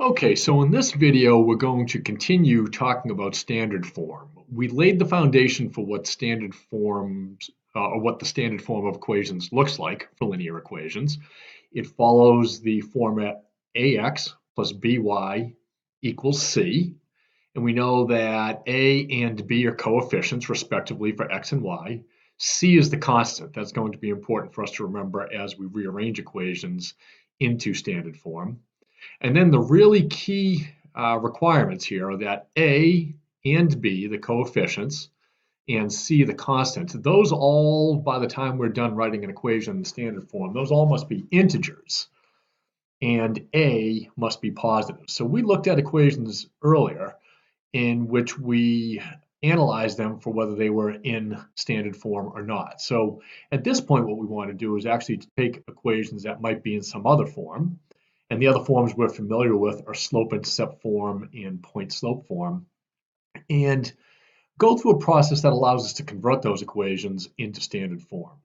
Okay, so in this video, we're going to continue talking about standard form. We laid the foundation for what standard forms, or what the standard form of equations looks like for linear equations. It follows the format ax plus by equals c, and we know that a and b are coefficients respectively for x and y. C is the constant. That's going to be important for us to remember as we rearrange equations into standard form. And then the really key requirements here are that A and B, the coefficients, and C, the constant, those all, by the time we're done writing an equation in standard form, those all must be integers, and A must be positive. So we looked at equations earlier in which we analyzed them for whether they were in standard form or not. So at this point, what we want to do is actually to take equations that might be in some other form, and the other forms we're familiar with are slope-intercept form and point-slope form, and go through a process that allows us to convert those equations into standard form.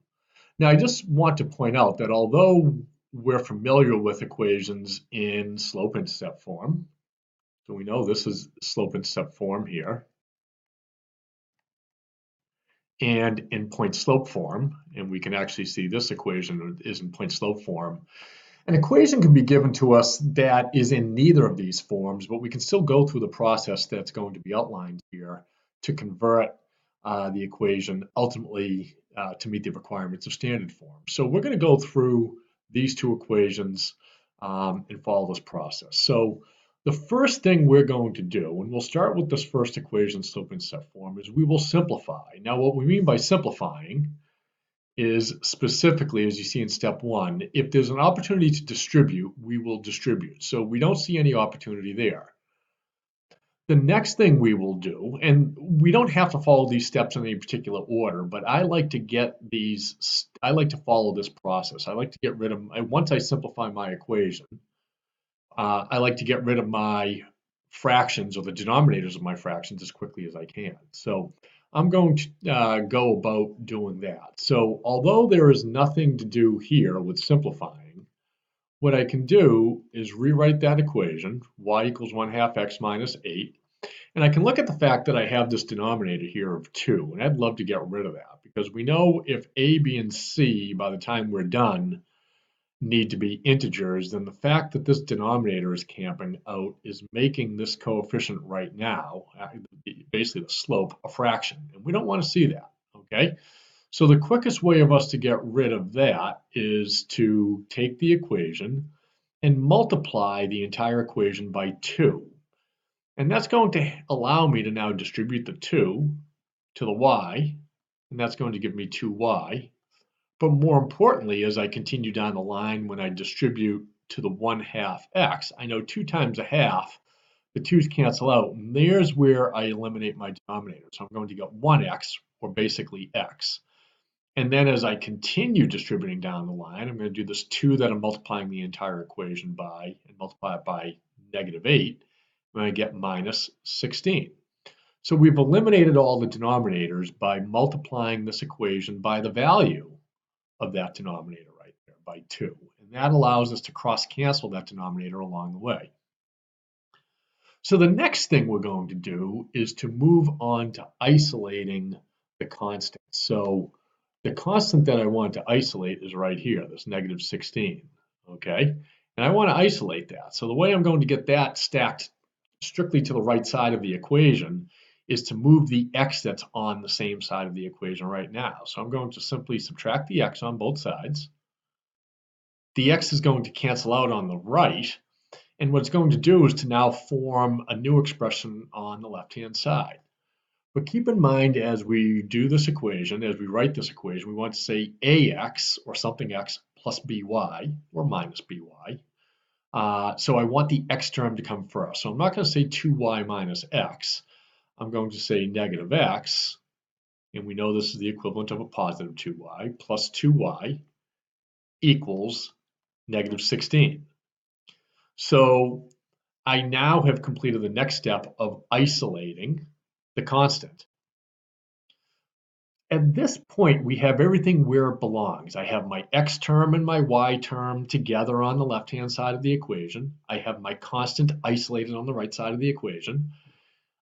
Now, I just want to point out that although we're familiar with equations in slope-intercept form, so we know this is slope-intercept form here, and in point-slope form, and we can actually see this equation is in point-slope form. An equation can be given to us that is in neither of these forms, but we can still go through the process that's going to be outlined here to convert the equation ultimately to meet the requirements of standard form. So we're going to go through these two equations and follow this process. So the first thing we're going to do, and we'll start with this first equation, slope-intercept form, is we will simplify. Now, what we mean by simplifying is specifically, as you see in step one, if there's an opportunity to distribute, we will distribute. So we don't see any opportunity there. The next thing we will do, and we don't have to follow these steps in any particular order, but I like to I like to follow this process. I like to get rid of, once I simplify my equation, I like to get rid of my fractions or the denominators of my fractions as quickly as I can. So I'm going to go about doing that. So although there is nothing to do here with simplifying, what I can do is rewrite that equation, y equals 1 half x minus 8. And I can look at the fact that I have this denominator here of 2, and I'd love to get rid of that because we know if a, b, and c, by the time we're done, need to be integers, then the fact that this denominator is camping out is making this coefficient right now, basically the slope, a fraction. And we don't want to see that, okay? So the quickest way of us to get rid of that is to take the equation and multiply the entire equation by 2. And that's going to allow me to now distribute the 2 to the y, and that's going to give me 2y. But more importantly, as I continue down the line, when I distribute to the 1 half x, I know 2 times a half, the 2's cancel out, and there's where I eliminate my denominator. So I'm going to get 1x, or basically x. And then as I continue distributing down the line, I'm going to do this 2 that I'm multiplying the entire equation by, and multiply it by -8, and I get minus 16. So we've eliminated all the denominators by multiplying this equation by the value of that denominator right there by 2. And that allows us to cross-cancel that denominator along the way. So the next thing we're going to do is to move on to isolating the constant. So the constant that I want to isolate is right here, this -16, okay? And I want to isolate that. So the way I'm going to get that stacked strictly to the right side of the equation is to move the x that's on the same side of the equation right now. So I'm going to simply subtract the x on both sides. The x is going to cancel out on the right. And what it's going to do is to now form a new expression on the left-hand side. But keep in mind as we do this equation, as we write this equation, we want to say ax or something x plus by or minus by. So I want the x term to come first. So I'm not going to say 2y minus x. I'm going to say negative x, and we know this is the equivalent of a positive 2y, plus 2y equals -16. So I now have completed the next step of isolating the constant. At this point, we have everything where it belongs. I have my x term and my y term together on the left-hand side of the equation. I have my constant isolated on the right side of the equation.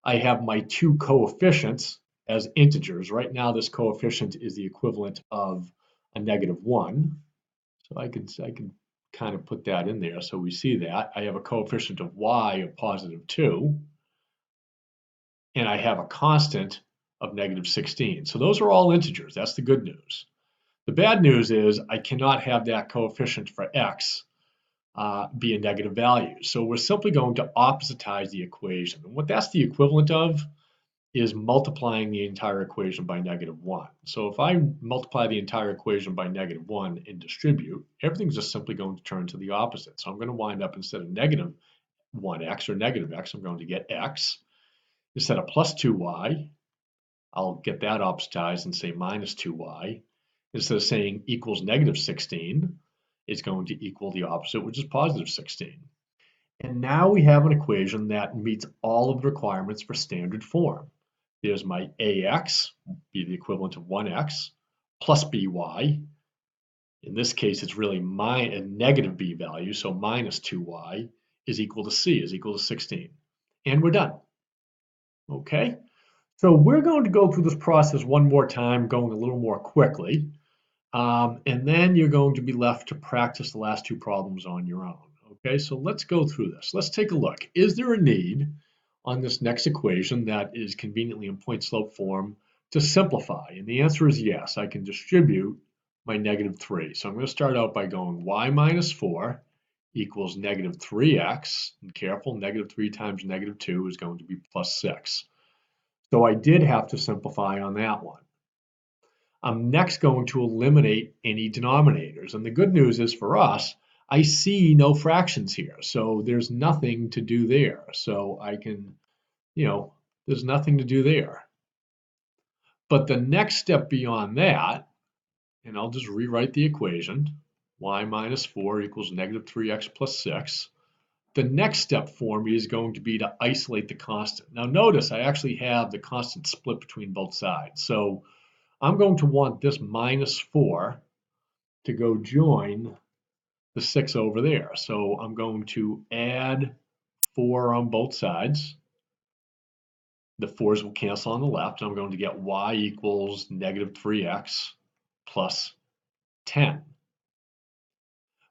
I have my two coefficients as integers. Right now, this coefficient is the equivalent of a -1. So I could kind of put that in there so we see that. I have a coefficient of y of +2, and I have a constant of -16. So those are all integers. That's the good news. The bad news is I cannot have that coefficient for x be a negative value. So we're simply going to oppositize the equation. And what that's the equivalent of is multiplying the entire equation by -1. So if I multiply the entire equation by -1 and distribute, everything's just simply going to turn to the opposite. So I'm going to wind up, instead of -1x or -x, I'm going to get x. Instead of +2y, I'll get that oppositized and say -2y. Instead of saying equals -16, it's going to equal the opposite, which is +16. And now we have an equation that meets all of the requirements for standard form. There's my ax, be the equivalent of 1x, plus by. In this case, it's really a negative b value, so -2y is equal to c, is equal to 16. And we're done. Okay? So we're going to go through this process one more time, going a little more quickly. And then you're going to be left to practice the last two problems on your own. Okay, so let's go through this. Let's take a look. Is there a need on this next equation that is conveniently in point-slope form to simplify? And the answer is yes. I can distribute my -3. So I'm going to start out by going y minus 4 equals -3x. And careful, -3 times -2 is going to be +6. So I did have to simplify on that one. I'm next going to eliminate any denominators. And the good news is for us, I see no fractions here. So there's nothing to do there. So I can, there's nothing to do there. But the next step beyond that, and I'll just rewrite the equation, y minus 4 equals -3x plus 6. The next step for me is going to be to isolate the constant. Now notice I actually have the constant split between both sides. So I'm going to want this -4 to go join the 6 over there. So I'm going to add 4 on both sides. The 4's will cancel on the left. I'm going to get y equals -3x plus 10.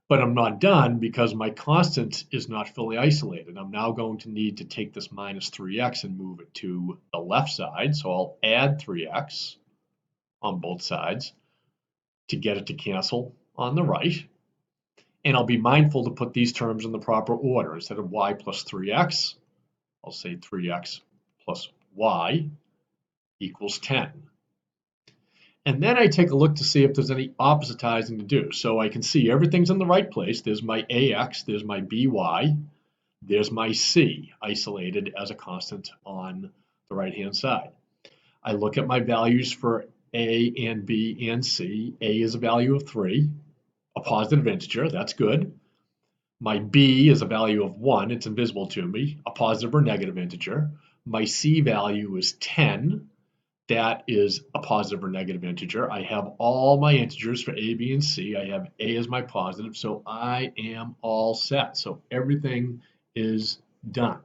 But I'm not done because my constant is not fully isolated. I'm now going to need to take this -3x and move it to the left side. So I'll add 3x on both sides to get it to cancel on the right. And I'll be mindful to put these terms in the proper order. Instead of y plus 3x, I'll say 3x plus y equals 10. And then I take a look to see if there's any oppositizing to do. So I can see everything's in the right place. There's my ax, there's my by, there's my c, isolated as a constant on the right-hand side. I look at my values for a and b and c. A is a value of 3, a positive integer, that's good. My b is a value of 1, it's invisible to me, a positive or negative integer. My c value is 10, that is a positive or negative integer. I have all my integers for a, b, and c. I have a as my positive, so I am all set. So everything is done.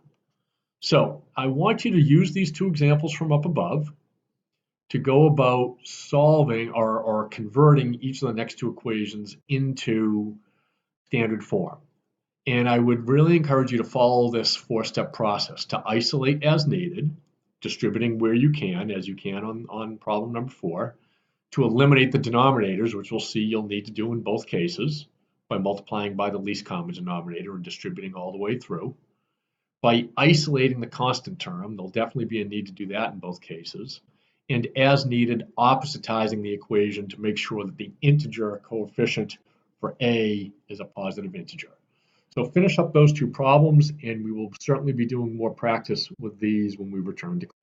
So I want you to use these two examples from up above to go about solving or converting each of the next two equations into standard form. And I would really encourage you to follow this 4-step process to isolate as needed, distributing where you can, as you can on problem number 4, to eliminate the denominators, which we'll see you'll need to do in both cases by multiplying by the least common denominator and distributing all the way through. By isolating the constant term, there'll definitely be a need to do that in both cases. And as needed, oppositizing the equation to make sure that the integer coefficient for a is a positive integer. So finish up those two problems, and we will certainly be doing more practice with these when we return to class.